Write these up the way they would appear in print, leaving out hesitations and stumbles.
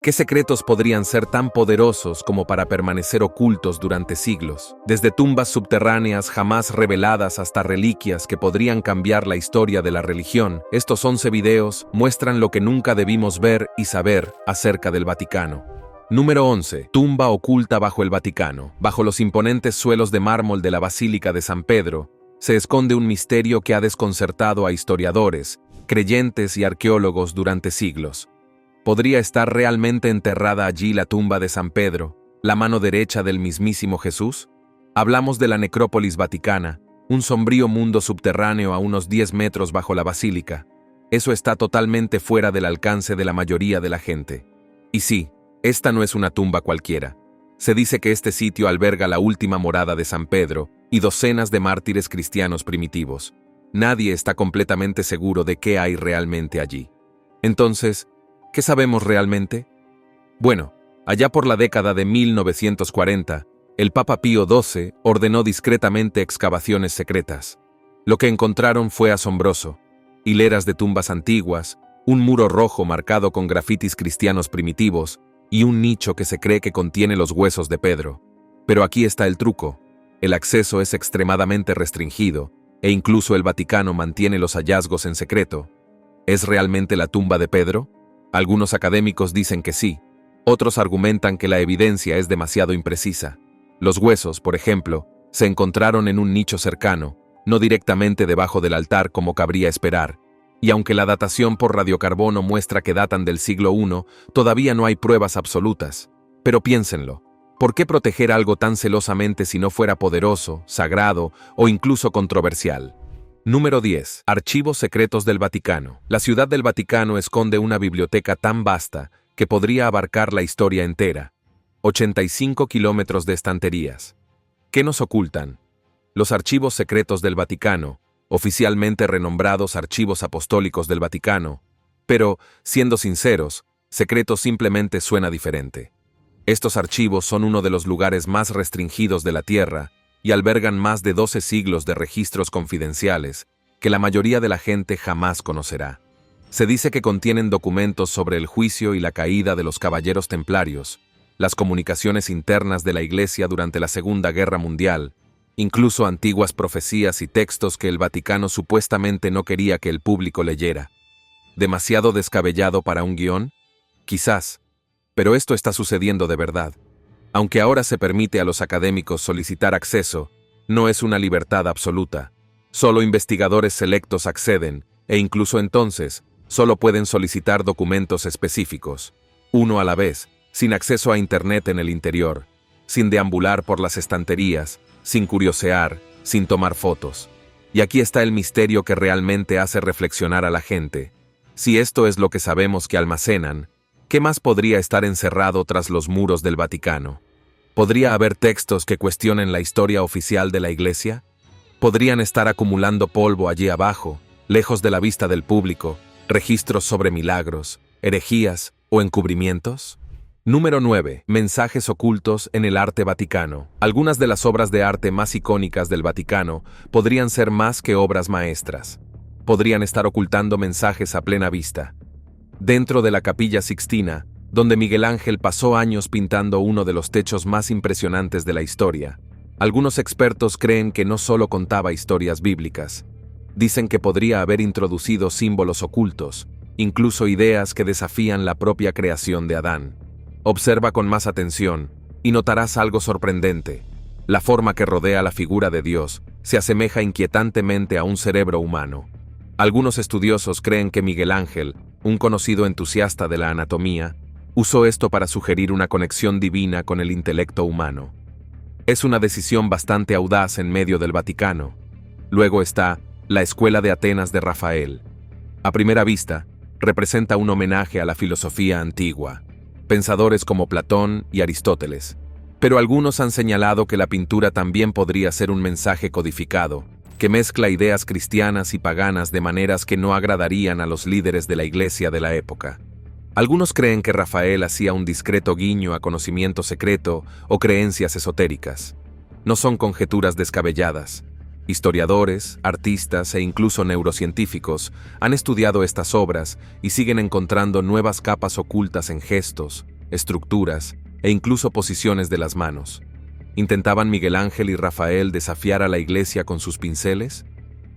¿Qué secretos podrían ser tan poderosos como para permanecer ocultos durante siglos? Desde tumbas subterráneas jamás reveladas hasta reliquias que podrían cambiar la historia de la religión, estos 11 videos muestran lo que nunca debimos ver y saber acerca del Vaticano. Número 11. Tumba oculta bajo el Vaticano. Bajo los imponentes suelos de mármol de la Basílica de San Pedro, se esconde un misterio que ha desconcertado a historiadores, creyentes y arqueólogos durante siglos. ¿Podría estar realmente enterrada allí la tumba de San Pedro, la mano derecha del mismísimo Jesús? Hablamos de la necrópolis vaticana, un sombrío mundo subterráneo a unos 10 metros bajo la basílica. Eso está totalmente fuera del alcance de la mayoría de la gente. Y sí, esta no es una tumba cualquiera. Se dice que este sitio alberga la última morada de San Pedro y docenas de mártires cristianos primitivos. Nadie está completamente seguro de qué hay realmente allí. Entonces, ¿qué sabemos realmente? Bueno, allá por la década de 1940, el Papa Pío XII ordenó discretamente excavaciones secretas. Lo que encontraron fue asombroso. Hileras de tumbas antiguas, un muro rojo marcado con grafitis cristianos primitivos y un nicho que se cree que contiene los huesos de Pedro. Pero aquí está el truco. El acceso es extremadamente restringido e incluso el Vaticano mantiene los hallazgos en secreto. ¿Es realmente la tumba de Pedro? Algunos académicos dicen que sí, otros argumentan que la evidencia es demasiado imprecisa. Los huesos, por ejemplo, se encontraron en un nicho cercano, no directamente debajo del altar como cabría esperar, y aunque la datación por radiocarbono muestra que datan del siglo I, todavía no hay pruebas absolutas. Pero piénsenlo, ¿por qué proteger algo tan celosamente si no fuera poderoso, sagrado o incluso controversial? Número 10. Archivos secretos del Vaticano. La Ciudad del Vaticano esconde una biblioteca tan vasta que podría abarcar la historia entera. 85 kilómetros de estanterías. ¿Qué nos ocultan? Los archivos secretos del Vaticano, oficialmente renombrados Archivos Apostólicos del Vaticano, pero, siendo sinceros, secretos simplemente suena diferente. Estos archivos son uno de los lugares más restringidos de la Tierra y albergan más de 12 siglos de registros confidenciales que la mayoría de la gente jamás conocerá. Se dice que contienen documentos sobre el juicio y la caída de los caballeros templarios, las comunicaciones internas de la Iglesia durante la Segunda Guerra Mundial, incluso antiguas profecías y textos que el Vaticano supuestamente no quería que el público leyera. ¿Demasiado descabellado para un guión? Quizás, pero esto está sucediendo de verdad. Aunque ahora se permite a los académicos solicitar acceso, no es una libertad absoluta. Solo investigadores selectos acceden, e incluso entonces, solo pueden solicitar documentos específicos, uno a la vez, sin acceso a Internet en el interior, sin deambular por las estanterías, sin curiosear, sin tomar fotos. Y aquí está el misterio que realmente hace reflexionar a la gente. Si esto es lo que sabemos que almacenan, ¿qué más podría estar encerrado tras los muros del Vaticano? ¿Podría haber textos que cuestionen la historia oficial de la Iglesia? ¿Podrían estar acumulando polvo allí abajo, lejos de la vista del público, registros sobre milagros, herejías o encubrimientos? Número 9. Mensajes ocultos en el arte vaticano. Algunas de las obras de arte más icónicas del Vaticano podrían ser más que obras maestras. Podrían estar ocultando mensajes a plena vista. Dentro de la Capilla Sixtina, donde Miguel Ángel pasó años pintando uno de los techos más impresionantes de la historia, algunos expertos creen que no solo contaba historias bíblicas. Dicen que podría haber introducido símbolos ocultos, incluso ideas que desafían la propia creación de Adán. Observa con más atención, y notarás algo sorprendente. La forma que rodea la figura de Dios se asemeja inquietantemente a un cerebro humano. Algunos estudiosos creen que Miguel Ángel, un conocido entusiasta de la anatomía, usó esto para sugerir una conexión divina con el intelecto humano. Es una decisión bastante audaz en medio del Vaticano. Luego está la Escuela de Atenas de Rafael. A primera vista, representa un homenaje a la filosofía antigua, pensadores como Platón y Aristóteles. Pero algunos han señalado que la pintura también podría ser un mensaje codificado, que mezcla ideas cristianas y paganas de maneras que no agradarían a los líderes de la Iglesia de la época. Algunos creen que Rafael hacía un discreto guiño a conocimiento secreto o creencias esotéricas. No son conjeturas descabelladas. Historiadores, artistas e incluso neurocientíficos han estudiado estas obras y siguen encontrando nuevas capas ocultas en gestos, estructuras e incluso posiciones de las manos. ¿Intentaban Miguel Ángel y Rafael desafiar a la iglesia con sus pinceles?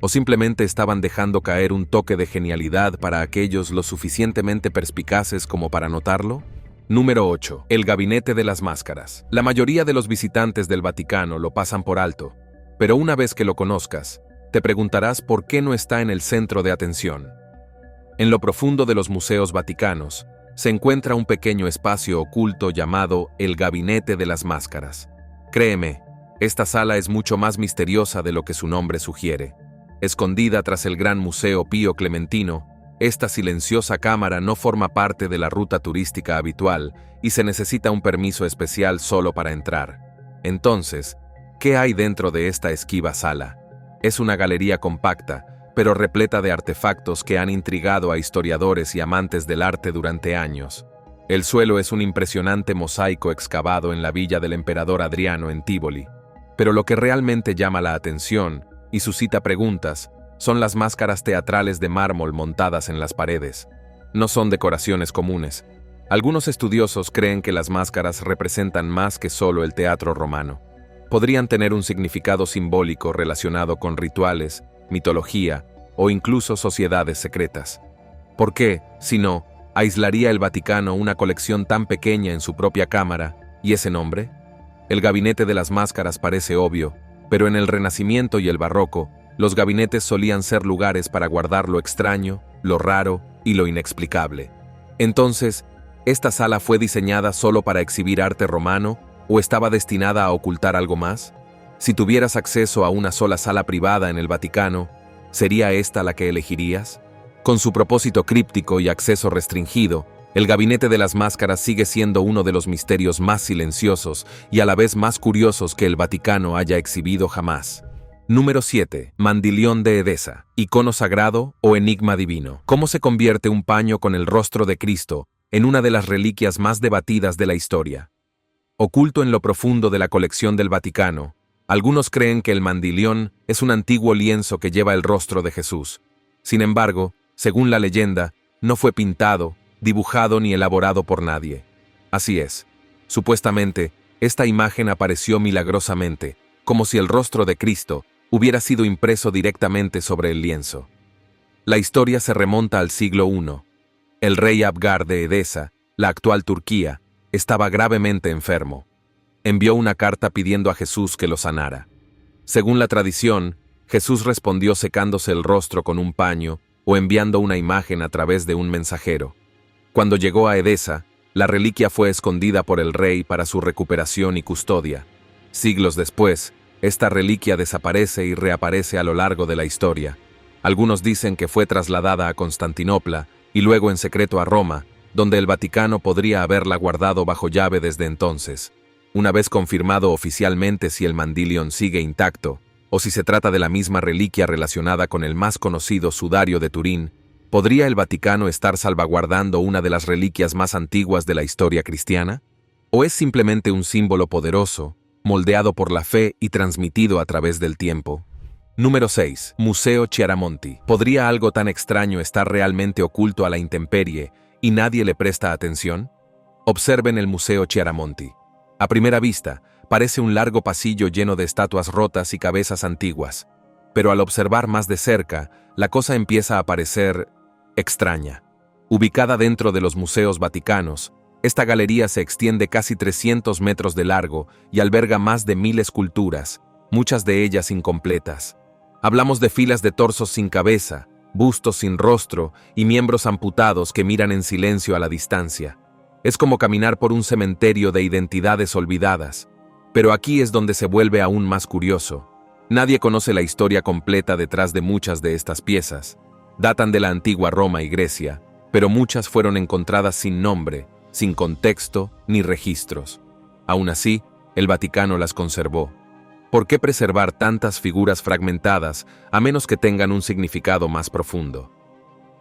¿O simplemente estaban dejando caer un toque de genialidad para aquellos lo suficientemente perspicaces como para notarlo? Número 8. El Gabinete de las Máscaras. La mayoría de los visitantes del Vaticano lo pasan por alto, pero una vez que lo conozcas, te preguntarás por qué no está en el centro de atención. En lo profundo de los museos vaticanos, se encuentra un pequeño espacio oculto llamado el Gabinete de las Máscaras. Créeme, esta sala es mucho más misteriosa de lo que su nombre sugiere. Escondida tras el Gran Museo Pío Clementino, esta silenciosa cámara no forma parte de la ruta turística habitual y se necesita un permiso especial solo para entrar. Entonces, ¿qué hay dentro de esta esquiva sala? Es una galería compacta, pero repleta de artefactos que han intrigado a historiadores y amantes del arte durante años. El suelo es un impresionante mosaico excavado en la villa del emperador Adriano en Tívoli. Pero lo que realmente llama la atención y suscita preguntas son las máscaras teatrales de mármol montadas en las paredes. No son decoraciones comunes. Algunos estudiosos creen que las máscaras representan más que solo el teatro romano. Podrían tener un significado simbólico relacionado con rituales, mitología o incluso sociedades secretas. ¿Por qué, si no, aislaría el Vaticano una colección tan pequeña en su propia cámara, y ese nombre? El Gabinete de las Máscaras parece obvio, pero en el Renacimiento y el Barroco, los gabinetes solían ser lugares para guardar lo extraño, lo raro y lo inexplicable. Entonces, ¿esta sala fue diseñada solo para exhibir arte romano o estaba destinada a ocultar algo más? Si tuvieras acceso a una sola sala privada en el Vaticano, ¿sería esta la que elegirías? Con su propósito críptico y acceso restringido, el Gabinete de las Máscaras sigue siendo uno de los misterios más silenciosos y a la vez más curiosos que el Vaticano haya exhibido jamás. Número 7. Mandilión de Edesa. Icono sagrado o enigma divino. ¿Cómo se convierte un paño con el rostro de Cristo en una de las reliquias más debatidas de la historia? Oculto en lo profundo de la colección del Vaticano, algunos creen que el mandilión es un antiguo lienzo que lleva el rostro de Jesús. Sin embargo, según la leyenda, no fue pintado, dibujado ni elaborado por nadie. Así es. Supuestamente, esta imagen apareció milagrosamente, como si el rostro de Cristo hubiera sido impreso directamente sobre el lienzo. La historia se remonta al siglo I. El rey Abgar de Edesa, la actual Turquía, estaba gravemente enfermo. Envió una carta pidiendo a Jesús que lo sanara. Según la tradición, Jesús respondió secándose el rostro con un paño o enviando una imagen a través de un mensajero. Cuando llegó a Edesa, la reliquia fue escondida por el rey para su recuperación y custodia. Siglos después, esta reliquia desaparece y reaparece a lo largo de la historia. Algunos dicen que fue trasladada a Constantinopla y luego en secreto a Roma, donde el Vaticano podría haberla guardado bajo llave desde entonces. Una vez confirmado oficialmente si el mandilión sigue intacto, o si se trata de la misma reliquia relacionada con el más conocido sudario de Turín, ¿podría el Vaticano estar salvaguardando una de las reliquias más antiguas de la historia cristiana? ¿O es simplemente un símbolo poderoso, moldeado por la fe y transmitido a través del tiempo? Número 6. Museo Chiaramonti. ¿Podría algo tan extraño estar realmente oculto a la intemperie y nadie le presta atención? Observen el Museo Chiaramonti. A primera vista, parece un largo pasillo lleno de estatuas rotas y cabezas antiguas, pero al observar más de cerca, la cosa empieza a parecer extraña. Ubicada dentro de los museos vaticanos, esta galería se extiende casi 300 metros de largo y alberga más de 1000 esculturas, muchas de ellas incompletas. Hablamos de filas de torsos sin cabeza, bustos sin rostro y miembros amputados que miran en silencio a la distancia. Es como caminar por un cementerio de identidades olvidadas. Pero aquí es donde se vuelve aún más curioso. Nadie conoce la historia completa detrás de muchas de estas piezas. Datan de la antigua Roma y Grecia, pero muchas fueron encontradas sin nombre, sin contexto ni registros. Aún así, el Vaticano las conservó. ¿Por qué preservar tantas figuras fragmentadas a menos que tengan un significado más profundo?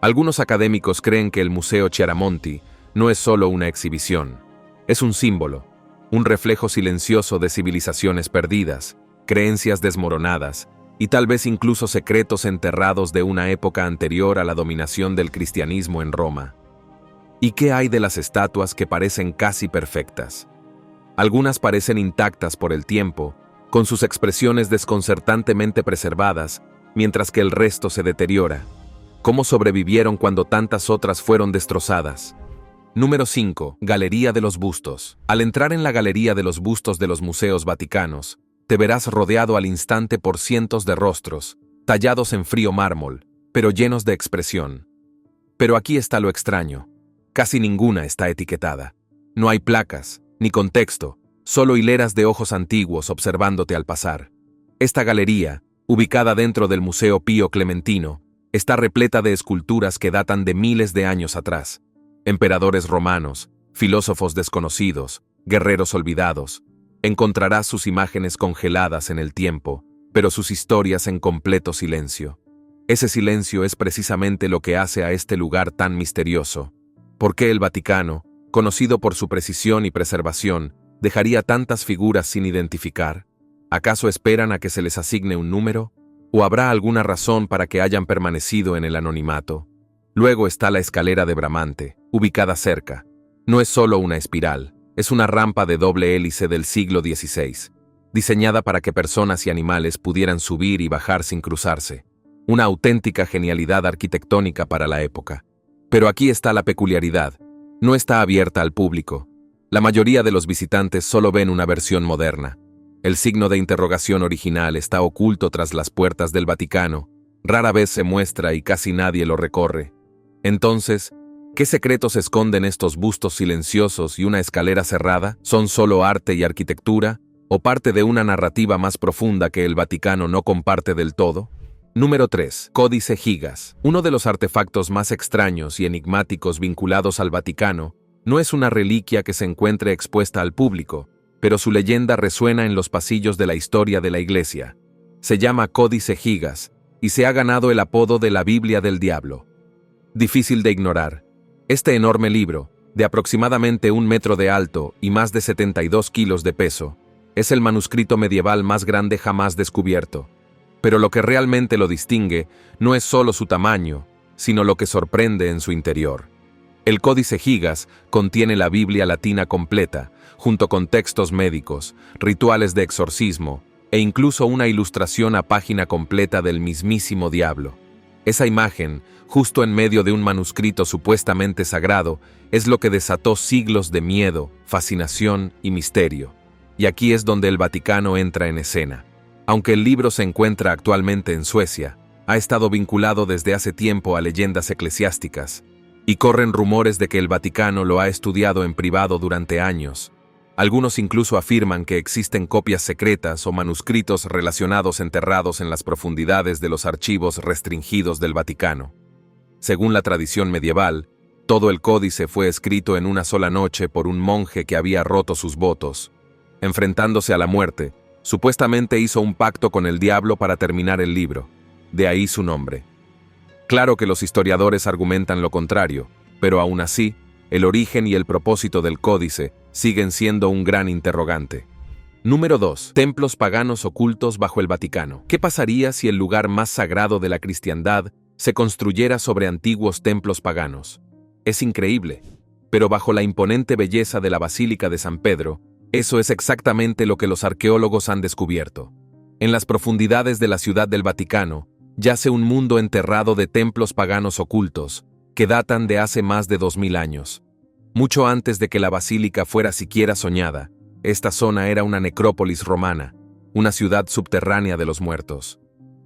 Algunos académicos creen que el Museo Chiaramonti no es solo una exhibición. Es un símbolo, un reflejo silencioso de civilizaciones perdidas, creencias desmoronadas y tal vez incluso secretos enterrados de una época anterior a la dominación del cristianismo en Roma. ¿Y qué hay de las estatuas que parecen casi perfectas? Algunas parecen intactas por el tiempo, con sus expresiones desconcertantemente preservadas, mientras que el resto se deteriora. ¿Cómo sobrevivieron cuando tantas otras fueron destrozadas? Número 5. Galería de los bustos. Al entrar en la Galería de los bustos de los museos vaticanos, te verás rodeado al instante por cientos de rostros, tallados en frío mármol, pero llenos de expresión. Pero aquí está lo extraño. Casi ninguna está etiquetada. No hay placas, ni contexto, solo hileras de ojos antiguos observándote al pasar. Esta galería, ubicada dentro del Museo Pío Clementino, está repleta de esculturas que datan de miles de años atrás. Emperadores romanos, filósofos desconocidos, guerreros olvidados. Encontrarás sus imágenes congeladas en el tiempo, pero sus historias en completo silencio. Ese silencio es precisamente lo que hace a este lugar tan misterioso. ¿Por qué el Vaticano, conocido por su precisión y preservación, dejaría tantas figuras sin identificar? ¿Acaso esperan a que se les asigne un número? ¿O habrá alguna razón para que hayan permanecido en el anonimato? Luego está la escalera de Bramante, ubicada cerca. No es solo una espiral, es una rampa de doble hélice del siglo XVI, diseñada para que personas y animales pudieran subir y bajar sin cruzarse. Una auténtica genialidad arquitectónica para la época. Pero aquí está la peculiaridad. No está abierta al público. La mayoría de los visitantes solo ven una versión moderna. El signo de interrogación original está oculto tras las puertas del Vaticano. Rara vez se muestra y casi nadie lo recorre. Entonces, ¿qué secretos esconden estos bustos silenciosos y una escalera cerrada? ¿Son solo arte y arquitectura? ¿O parte de una narrativa más profunda que el Vaticano no comparte del todo? Número 3. Códice Gigas. Uno de los artefactos más extraños y enigmáticos vinculados al Vaticano no es una reliquia que se encuentre expuesta al público, pero su leyenda resuena en los pasillos de la historia de la Iglesia. Se llama Códice Gigas y se ha ganado el apodo de la Biblia del Diablo. Difícil de ignorar. Este enorme libro, de aproximadamente 1 metro de alto y más de 72 kilos de peso, es el manuscrito medieval más grande jamás descubierto. Pero lo que realmente lo distingue no es solo su tamaño, sino lo que sorprende en su interior. El Códice Gigas contiene la Biblia latina completa, junto con textos médicos, rituales de exorcismo e incluso una ilustración a página completa del mismísimo diablo. Esa imagen, justo en medio de un manuscrito supuestamente sagrado, es lo que desató siglos de miedo, fascinación y misterio. Y aquí es donde el Vaticano entra en escena. Aunque el libro se encuentra actualmente en Suecia, ha estado vinculado desde hace tiempo a leyendas eclesiásticas, y corren rumores de que el Vaticano lo ha estudiado en privado durante años. Algunos incluso afirman que existen copias secretas o manuscritos relacionados enterrados en las profundidades de los archivos restringidos del Vaticano. Según la tradición medieval, todo el códice fue escrito en una sola noche por un monje que había roto sus votos. Enfrentándose a la muerte, supuestamente hizo un pacto con el diablo para terminar el libro. De ahí su nombre. Claro que los historiadores argumentan lo contrario, pero aún así, el origen y el propósito del códice siguen siendo un gran interrogante. Número 2. Templos paganos ocultos bajo el Vaticano. ¿Qué pasaría si el lugar más sagrado de la cristiandad se construyera sobre antiguos templos paganos? Es increíble, pero bajo la imponente belleza de la Basílica de San Pedro, eso es exactamente lo que los arqueólogos han descubierto. En las profundidades de la Ciudad del Vaticano, yace un mundo enterrado de templos paganos ocultos, que datan de hace más de 2000 años. Mucho antes de que la basílica fuera siquiera soñada, esta zona era una necrópolis romana, una ciudad subterránea de los muertos.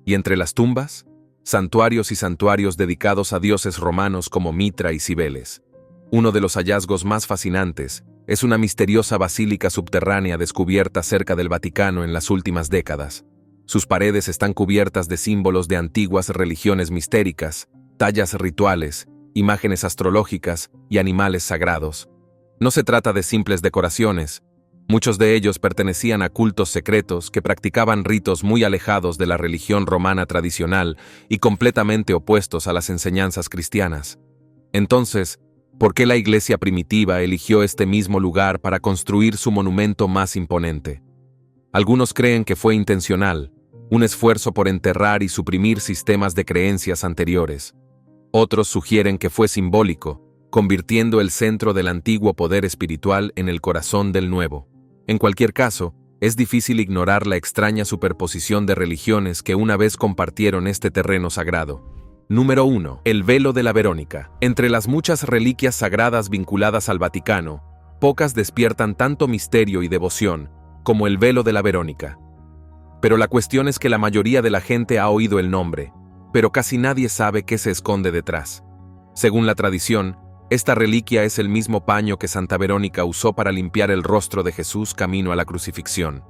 Y entre las tumbas, santuarios y santuarios dedicados a dioses romanos como Mitra y Cibeles. Uno de los hallazgos más fascinantes es una misteriosa basílica subterránea descubierta cerca del Vaticano en las últimas décadas. Sus paredes están cubiertas de símbolos de antiguas religiones mistéricas, tallas rituales, imágenes astrológicas y animales sagrados. No se trata de simples decoraciones. Muchos de ellos pertenecían a cultos secretos que practicaban ritos muy alejados de la religión romana tradicional y completamente opuestos a las enseñanzas cristianas. Entonces, ¿por qué la iglesia primitiva eligió este mismo lugar para construir su monumento más imponente? Algunos creen que fue intencional, un esfuerzo por enterrar y suprimir sistemas de creencias anteriores. Otros sugieren que fue simbólico, convirtiendo el centro del antiguo poder espiritual en el corazón del nuevo. En cualquier caso, es difícil ignorar la extraña superposición de religiones que una vez compartieron este terreno sagrado. Número 1. El velo de la Verónica. Entre las muchas reliquias sagradas vinculadas al Vaticano, pocas despiertan tanto misterio y devoción como el velo de la Verónica. Pero la cuestión es que la mayoría de la gente ha oído el nombre, pero casi nadie sabe qué se esconde detrás. Según la tradición, esta reliquia es el mismo paño que Santa Verónica usó para limpiar el rostro de Jesús camino a la crucifixión.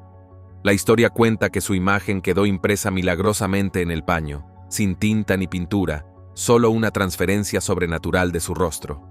La historia cuenta que su imagen quedó impresa milagrosamente en el paño, sin tinta ni pintura, solo una transferencia sobrenatural de su rostro.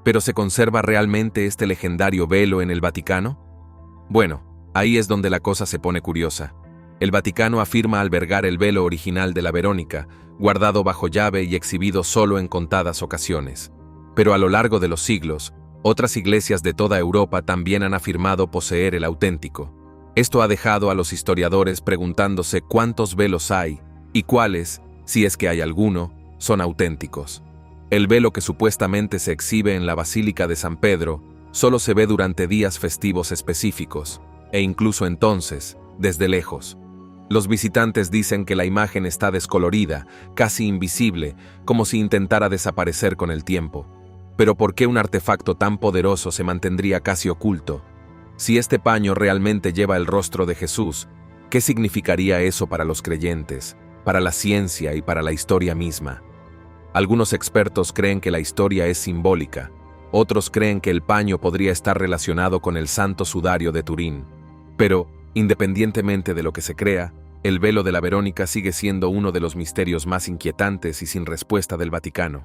¿Pero se conserva realmente este legendario velo en el Vaticano? Bueno, ahí es donde la cosa se pone curiosa. El Vaticano afirma albergar el velo original de la Verónica, guardado bajo llave y exhibido solo en contadas ocasiones. Pero a lo largo de los siglos, otras iglesias de toda Europa también han afirmado poseer el auténtico. Esto ha dejado a los historiadores preguntándose cuántos velos hay y cuáles, si es que hay alguno, son auténticos. El velo que supuestamente se exhibe en la Basílica de San Pedro solo se ve durante días festivos específicos, e incluso entonces, desde lejos. Los visitantes dicen que la imagen está descolorida, casi invisible, como si intentara desaparecer con el tiempo. Pero ¿por qué un artefacto tan poderoso se mantendría casi oculto? Si este paño realmente lleva el rostro de Jesús, ¿qué significaría eso para los creyentes, para la ciencia y para la historia misma? Algunos expertos creen que la historia es simbólica, otros creen que el paño podría estar relacionado con el Santo Sudario de Turín. Pero, independientemente de lo que se crea, el velo de la Verónica sigue siendo uno de los misterios más inquietantes y sin respuesta del Vaticano.